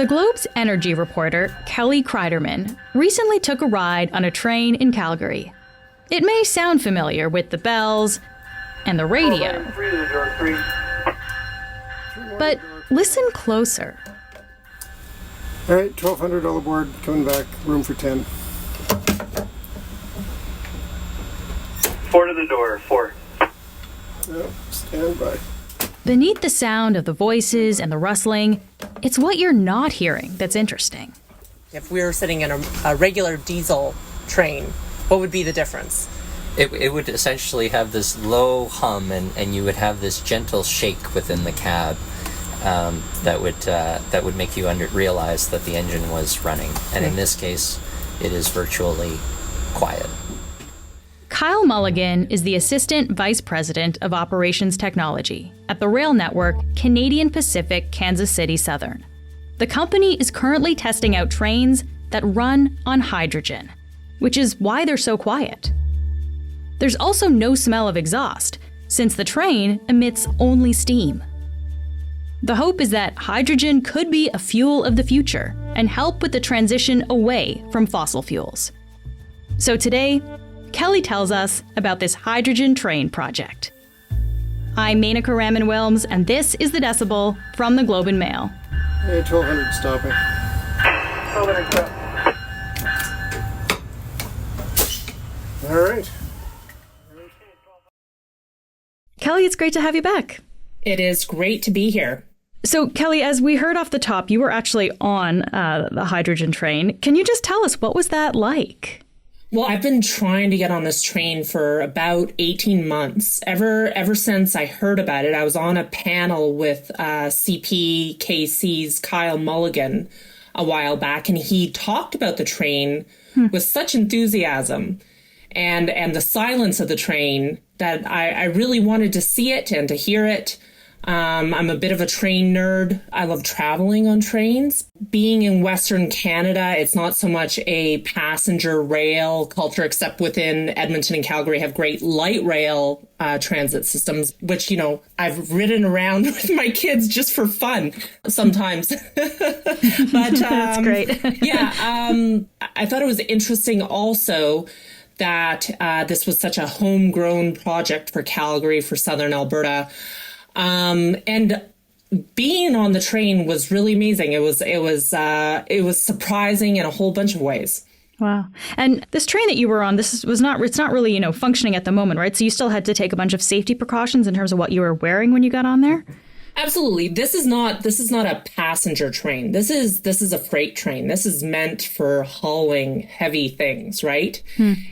The Globe's energy reporter, Kelly Cyderman, recently took a ride on a train in Calgary. It may sound familiar with the bells and the radio, but listen closer. All right, 1,200 all aboard, coming back, room for 10. 4 to the door, 4. Stand by. Beneath the sound of the voices and the rustling, it's what you're not hearing that's interesting. If we were sitting in a regular diesel train, what would be the difference? It would essentially have this low hum, and you would have this gentle shake within the cab that would make you realize that the engine was running. And in this case, it is virtually quiet. Kyle Mulligan is the Assistant Vice President of Operations Technology at the rail network Canadian Pacific Kansas City Southern. The company is currently testing out trains that run on hydrogen, which is why they're so quiet. There's also no smell of exhaust, since the train emits only steam. The hope is that hydrogen could be a fuel of the future and help with the transition away from fossil fuels. So today, Kelly tells us about this hydrogen train project. I'm Menaka Raman-Wilms, and this is The Decibel from the Globe and Mail. Hey, 1,200 stopping. 1,200 All right. Kelly, it's great to have you back. It is great to be here. So, Kelly, as we heard off the top, you were actually on the hydrogen train. Can you just tell us, what was that like? Well, I've been trying to get on this train for about 18 months. Ever since I heard about it, I was on a panel with CPKC's Kyle Mulligan a while back, and he talked about the train with such enthusiasm and the silence of the train that I really wanted to see it and to hear it. I'm a bit of a train nerd. I love traveling on trains. Being in Western Canada, it's not so much a passenger rail culture, except within Edmonton and Calgary have great light rail transit systems, which, you know, I've ridden around with my kids just for fun sometimes. But that's great. I thought it was interesting also that this was such a homegrown project for Calgary, for Southern Alberta. And being on the train was really amazing. It was surprising in a whole bunch of ways. Wow. And this train that you were on, it's not really, functioning at the moment, right? So you still had to take a bunch of safety precautions in terms of what you were wearing when you got on there? Absolutely. This is not a passenger train. This is a freight train. This is meant for hauling heavy things, right?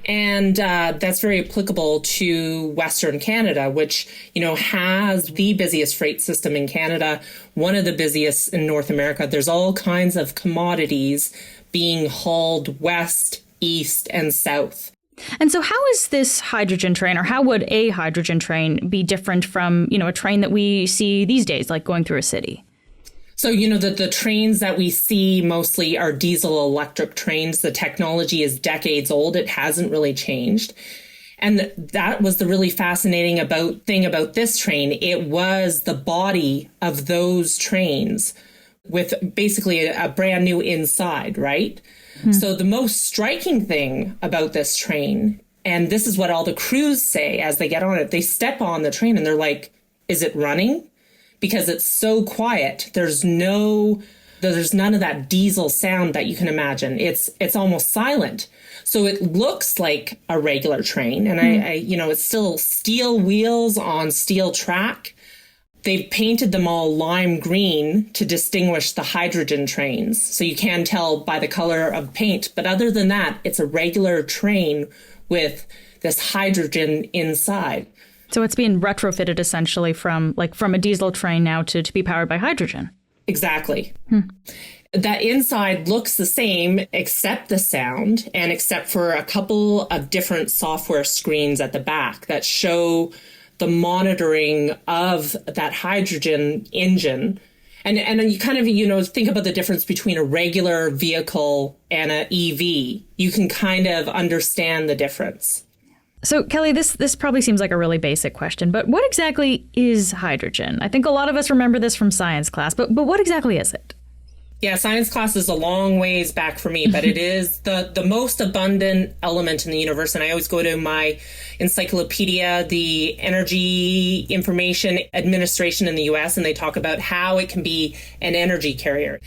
And that's very applicable to Western Canada, which, has the busiest freight system in Canada, one of the busiest in North America. There's all kinds of commodities being hauled west, east, and south. And so how is this hydrogen train, or how would a hydrogen train be different from, a train that we see these days, like going through a city? So, the trains that we see mostly are diesel electric trains. The technology is decades old. It hasn't really changed. And that was the really fascinating thing about this train. It was the body of those trains with basically a brand new inside, right? So the most striking thing about this train, and this is what all the crews say as they get on it, they step on the train and they're like, is it running? Because it's so quiet. There's none of that diesel sound that you can imagine. It's almost silent. So it looks like a regular train. And it's still steel wheels on steel track. They've painted them all lime green to distinguish the hydrogen trains. So you can tell by the color of paint. But other than that, it's a regular train with this hydrogen inside. So it's being retrofitted essentially from a diesel train now to be powered by hydrogen. Exactly. That inside looks the same, except the sound, and except for a couple of different software screens at the back that show the monitoring of that hydrogen engine. And you kind of, think about the difference between a regular vehicle and an EV. You can kind of understand the difference. So, Kelly, this probably seems like a really basic question, but what exactly is hydrogen? I think a lot of us remember this from science class, but what exactly is it? Yeah, science class is a long ways back for me, but it is the most abundant element in the universe. And I always go to my encyclopedia, the Energy Information Administration in the US, and they talk about how it can be an energy carrier.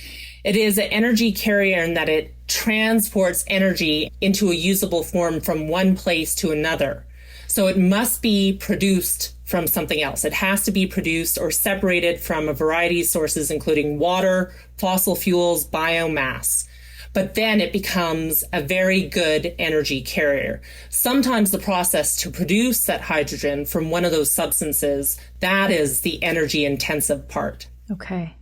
It is an energy carrier in that it transports energy into a usable form from one place to another. So it must be produced from something else. It has to be produced or separated from a variety of sources, including water, fossil fuels, biomass. But then it becomes a very good energy carrier. Sometimes the process to produce that hydrogen from one of those substances, that is the energy intensive part. Okay.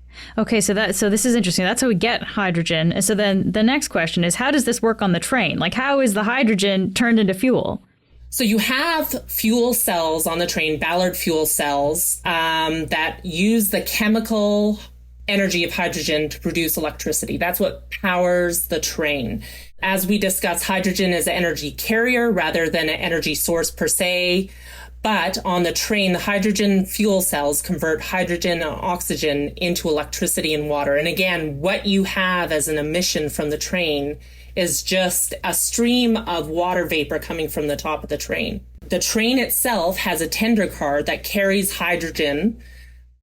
So this is interesting. That's how we get hydrogen. And so then the next question is, how does this work on the train? Like, how is the hydrogen turned into fuel? So you have fuel cells on the train, Ballard fuel cells, that use the chemical energy of hydrogen to produce electricity. That's what powers the train. As we discussed, hydrogen is an energy carrier rather than an energy source per se. But on the train, the hydrogen fuel cells convert hydrogen and oxygen into electricity and water. And again, what you have as an emission from the train is just a stream of water vapor coming from the top of the train. The train itself has a tender car that carries hydrogen.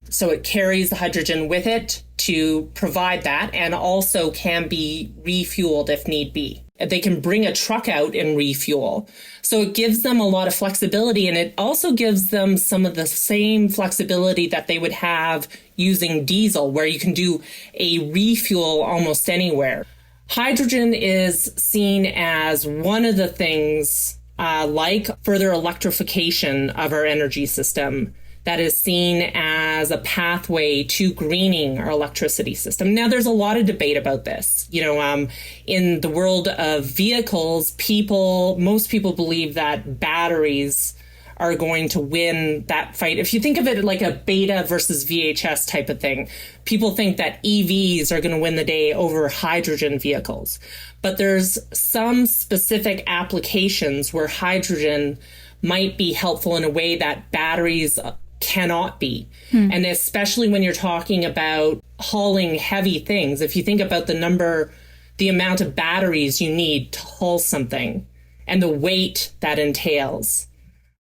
So it carries the hydrogen with it to provide that, and also can be refueled if need be. They can bring a truck out and refuel. So it gives them a lot of flexibility, and it also gives them some of the same flexibility that they would have using diesel, where you can do a refuel almost anywhere. Hydrogen is seen as one of the things, like further electrification of our energy system, that is seen as a pathway to greening our electricity system. Now, there's a lot of debate about this. In the world of vehicles, most people believe that batteries are going to win that fight. If you think of it like a beta versus VHS type of thing, people think that EVs are going to win the day over hydrogen vehicles. But there's some specific applications where hydrogen might be helpful in a way that batteries cannot be. And especially when you're talking about hauling heavy things, if you think about the amount of batteries you need to haul something and the weight that entails,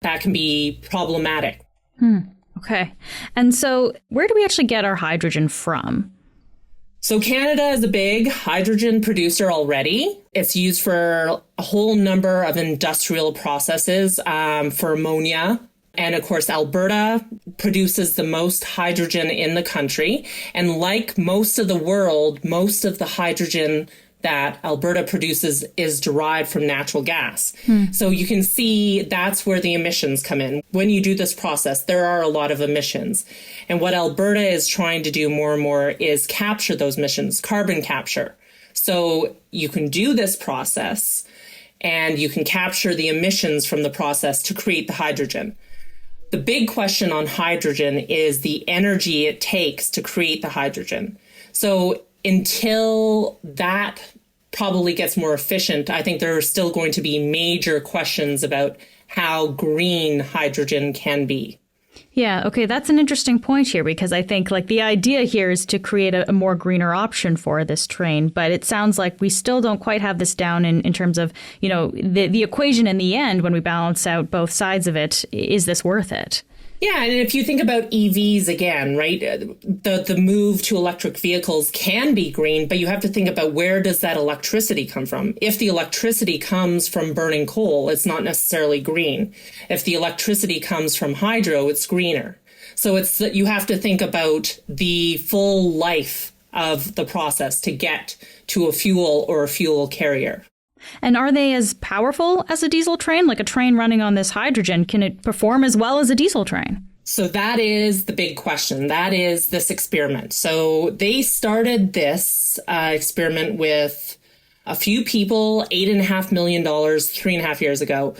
that can be problematic. Okay. And so where do we actually get our hydrogen from? So Canada is a big hydrogen producer already. It's used for a whole number of industrial processes, for ammonia. And of course, Alberta produces the most hydrogen in the country. And like most of the world, most of the hydrogen that Alberta produces is derived from natural gas. So you can see that's where the emissions come in. When you do this process, there are a lot of emissions. And what Alberta is trying to do more and more is capture those emissions, carbon capture. So you can do this process and you can capture the emissions from the process to create the hydrogen. The big question on hydrogen is the energy it takes to create the hydrogen. So until that probably gets more efficient, I think there are still going to be major questions about how green hydrogen can be. Yeah, okay, that's an interesting point here, because I think like the idea here is to create a more greener option for this train, but it sounds like we still don't quite have this down in terms of, the equation in the end, when we balance out both sides of it, is this worth it? Yeah, and if you think about EVs again, right, the move to electric vehicles can be green, but you have to think about where does that electricity come from? If the electricity comes from burning coal, it's not necessarily green. If the electricity comes from hydro, it's greener. So you have to think about the full life of the process to get to a fuel or a fuel carrier. And are they as powerful as a diesel train? Like a train running on this hydrogen, can it perform as well as a diesel train? So that is the big question. That is this experiment. So they started this experiment with a few people, $8.5 million, 3.5 years ago.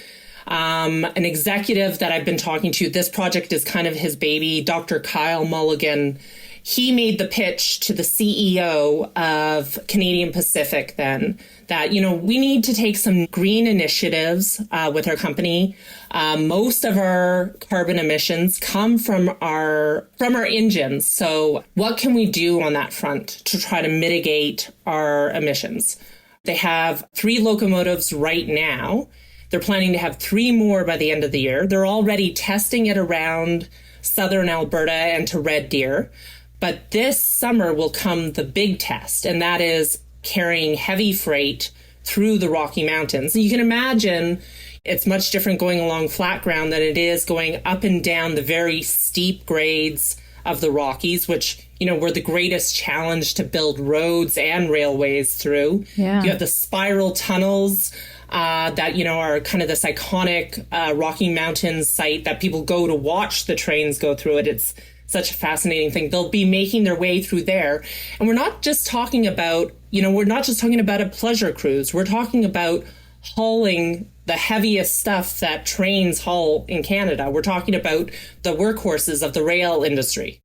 An executive that I've been talking to, this project is kind of his baby, Dr. Kyle Mulligan. he made the pitch to the CEO of Canadian Pacific then that, we need to take some green initiatives with our company. Most of our carbon emissions come from our engines. So what can we do on that front to try to mitigate our emissions? They have 3 locomotives right now. They're planning to have 3 more by the end of the year. They're already testing it around southern Alberta and to Red Deer. But this summer will come the big test, and that is carrying heavy freight through the Rocky Mountains. And you can imagine it's much different going along flat ground than it is going up and down the very steep grades of the Rockies, which, were the greatest challenge to build roads and railways through. Yeah. You have the spiral tunnels that, are kind of this iconic Rocky Mountains site that people go to watch the trains go through it. It's such a fascinating thing. They'll be making their way through there. And we're not just talking about, a pleasure cruise. We're talking about hauling the heaviest stuff that trains haul in Canada. We're talking about the workhorses of the rail industry.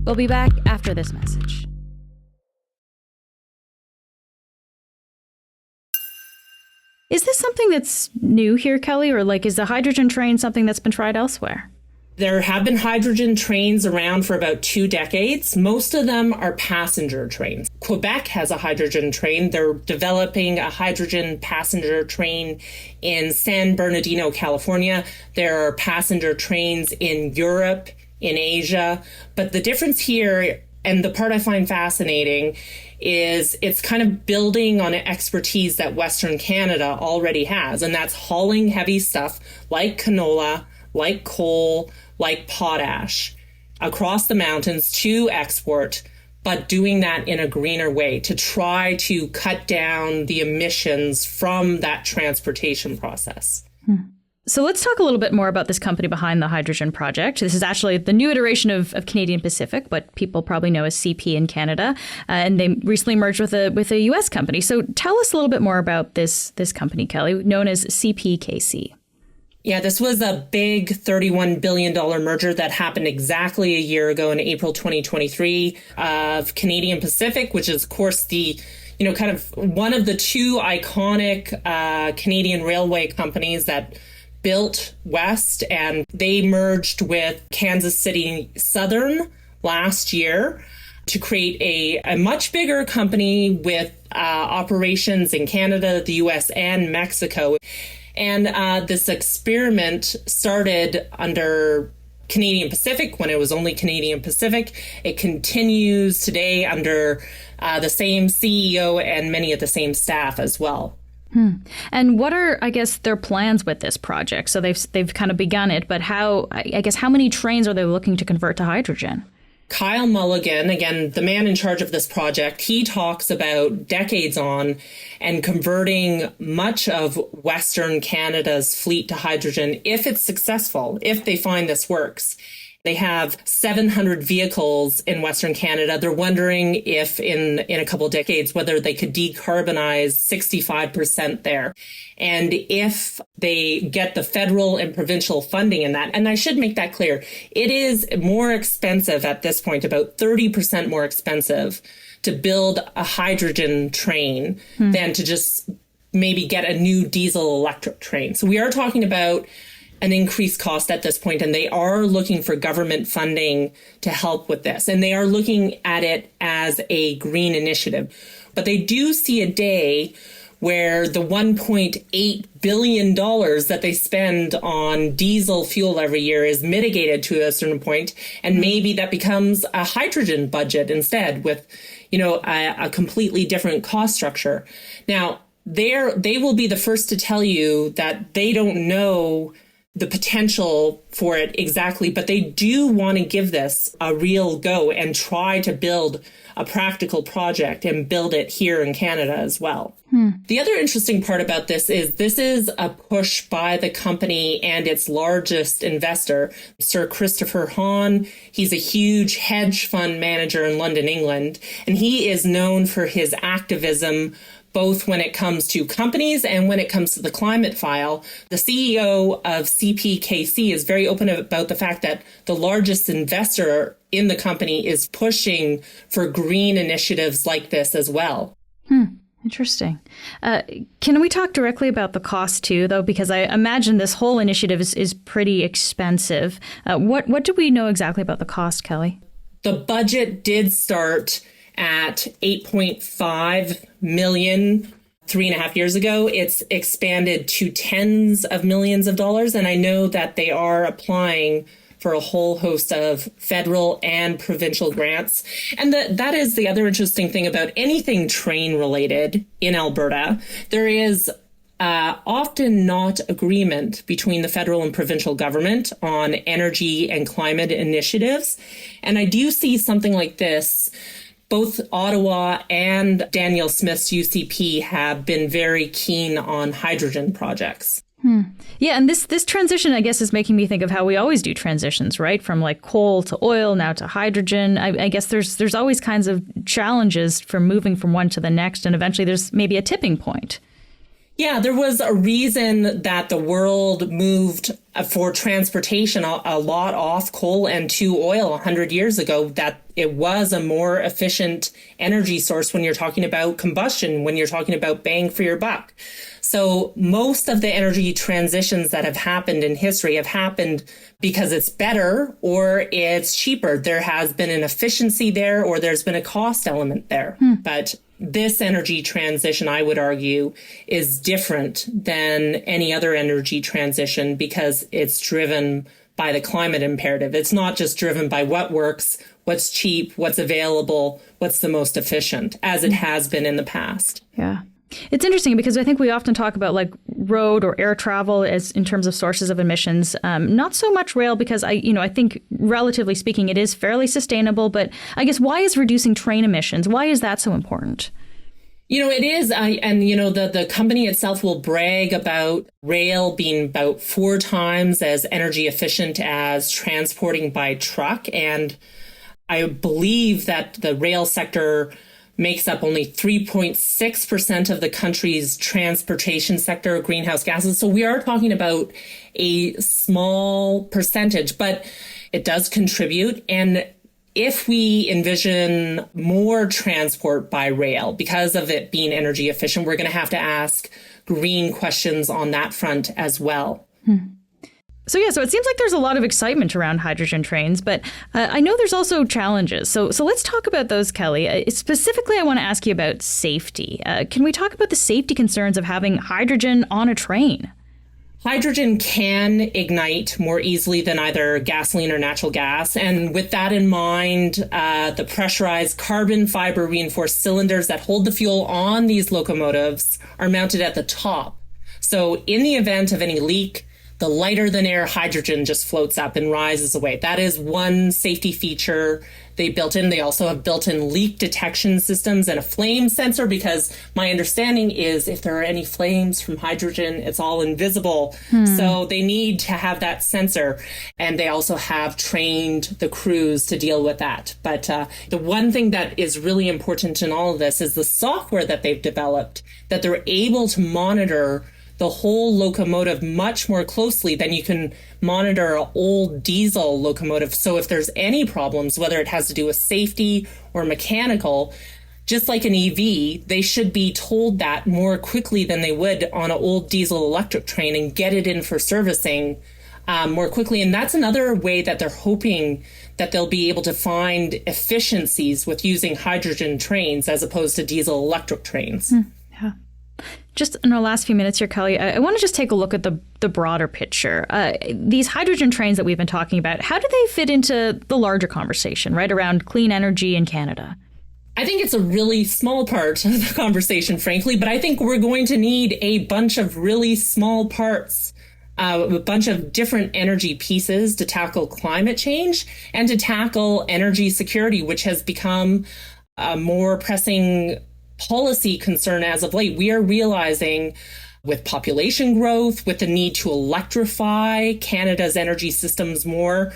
We'll be back after this message. Is this something that's new here, Kelly? Or is the hydrogen train something that's been tried elsewhere? There have been hydrogen trains around for about 2 decades. Most of them are passenger trains. Quebec has a hydrogen train. They're developing a hydrogen passenger train in San Bernardino, California. There are passenger trains in Europe, in Asia. But the difference here, and the part I find fascinating, is it's kind of building on an expertise that Western Canada already has. And that's hauling heavy stuff like canola, like coal, like potash across the mountains to export, but doing that in a greener way to try to cut down the emissions from that transportation process. So let's talk a little bit more about this company behind the hydrogen project. This is actually the new iteration of Canadian Pacific, what people probably know as CP in Canada. And they recently merged with a U.S. company. So tell us a little bit more about this company, Kelly, known as CPKC. Yeah, this was a big $31 billion merger that happened exactly a year ago in April 2023 of Canadian Pacific, which is, of course, the kind of one of the 2 iconic Canadian railway companies that built west, and they merged with Kansas City Southern last year to create a much bigger company with operations in Canada, the US, and Mexico. And this experiment started under Canadian Pacific when it was only Canadian Pacific. It continues today under the same CEO and many of the same staff as well. And what are, I guess, their plans with this project? So they've kind of begun it, but how many trains are they looking to convert to hydrogen? Kyle Mulligan, again, the man in charge of this project, he talks about decades on and converting much of Western Canada's fleet to hydrogen if it's successful, if they find this works. They have 700 vehicles in Western Canada. They're wondering if in a couple of decades, whether they could decarbonize 65% there. And if they get the federal and provincial funding in that, and I should make that clear, it is more expensive at this point, about 30% more expensive to build a hydrogen train than to just maybe get a new diesel electric train. So we are talking about an increased cost at this point, and they are looking for government funding to help with this. And they are looking at it as a green initiative. But they do see a day where the $1.8 billion that they spend on diesel fuel every year is mitigated to a certain point, and maybe that becomes a hydrogen budget instead with, a completely different cost structure. Now, they will be the first to tell you that they don't know the potential for it exactly, but they do want to give this a real go and try to build a practical project and build it here in Canada as well. The other interesting part about this is a push by the company and its largest investor, Sir Christopher Hahn. He's a huge hedge fund manager in London, England, and he is known for his activism both when it comes to companies and when it comes to the climate file. The CEO of CPKC is very open about the fact that the largest investor in the company is pushing for green initiatives like this as well. Interesting. Can we talk directly about the cost too, though? Because I imagine this whole initiative is pretty expensive. What do we know exactly about the cost, Kelly? The budget did start at $8.5 million 3.5 years ago. It's expanded to tens of millions of dollars. And I know that they are applying for a whole host of federal and provincial grants. And that is the other interesting thing about anything train related in Alberta. There is often not agreement between the federal and provincial government on energy and climate initiatives. And I do see something like this. Both Ottawa and Daniel Smith's UCP have been very keen on hydrogen projects. Yeah, and this transition, I guess, is making me think of how we always do transitions, right? From like coal to oil, now to hydrogen. I guess there's always kinds of challenges for moving from one to the next, and eventually there's maybe a tipping point. Yeah, there was a reason that the world moved for transportation a lot off coal and to oil 100 years ago, that it was a more efficient energy source when you're talking about combustion, when you're talking about bang for your buck. So most of the energy transitions that have happened in history have happened because it's better or it's cheaper. There has been an efficiency there, or there's been a cost element there. But this energy transition, I would argue, is different than any other energy transition because it's driven by the climate imperative. It's not just driven by what works, what's cheap, what's available, what's the most efficient, as it has been in the past. Yeah. It's interesting because I think we often talk about like road or air travel as in terms of sources of emissions, not so much rail, because I think relatively speaking, it is fairly sustainable. But I guess why is reducing train emissions? Why is that so important? It is. The company itself will brag about rail being about 4 times as energy efficient as transporting by truck. And I believe that the rail sector makes up only 3.6% of the country's transportation sector greenhouse gases. So we are talking about a small percentage, but it does contribute. And if we envision more transport by rail, because of it being energy efficient, we're going to have to ask green questions on that front as well. So it seems like there's a lot of excitement around hydrogen trains, but I know there's also challenges. So let's talk about those, Kelly. Specifically, I want to ask you about safety. Can we talk about the safety concerns of having hydrogen on a train? Hydrogen can ignite more easily than either gasoline or natural gas. And with that in mind, the pressurized carbon fiber reinforced cylinders that hold the fuel on these locomotives are mounted at the top. So in the event of any leak, the lighter than air hydrogen just floats up and rises away. That is one safety feature they built in. They also have built-in leak detection systems and a flame sensor, because my understanding is if there are any flames from hydrogen, it's all invisible. So they need to have that sensor. And they also have trained the crews to deal with that. But the one thing that is really important in all of this is the software that they've developed, that they're able to monitor the whole locomotive much more closely than you can monitor an old diesel locomotive. So if there's any problems, whether it has to do with safety or mechanical, just like an EV, they should be told that more quickly than they would on an old diesel electric train and get it in for servicing more quickly. And that's another way that they're hoping that they'll be able to find efficiencies with using hydrogen trains as opposed to diesel electric trains. Yeah. Just in our last few minutes here, Kelly, I want to just take a look at the broader picture. These hydrogen trains that we've been talking about, how do they fit into the larger conversation, right, around clean energy in Canada? I think it's a really small part of the conversation, frankly, but I think we're going to need a bunch of really small parts, a bunch of different energy pieces to tackle climate change and to tackle energy security, which has become a more pressing policy concern as of late. We are realizing with population growth, with the need to electrify Canada's energy systems more,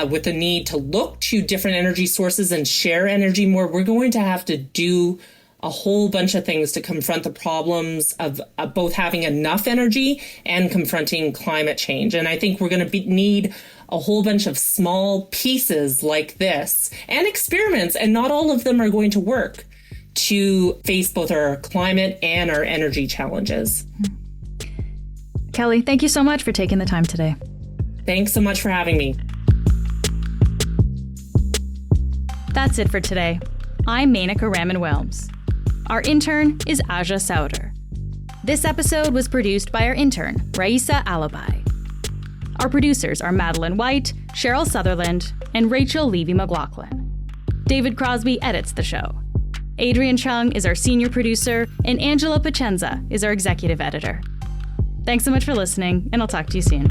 with the need to look to different energy sources and share energy more, we're going to have to do a whole bunch of things to confront the problems of both having enough energy and confronting climate change. And I think we're going to need a whole bunch of small pieces like this and experiments, and not all of them are going to work, to face both our climate and our energy challenges. Kelly, thank you so much for taking the time today. Thanks so much for having me. That's it for today. I'm Menaka Raman-Wilms. Our intern is Aja Sauter. This episode was produced by our intern, Raisa Alabai. Our producers are Madeline White, Cheryl Sutherland, and Rachel Levy-McLaughlin. David Crosby edits the show. Adrian Chung is our senior producer, and Angela Pacenza is our executive editor. Thanks so much for listening, and I'll talk to you soon.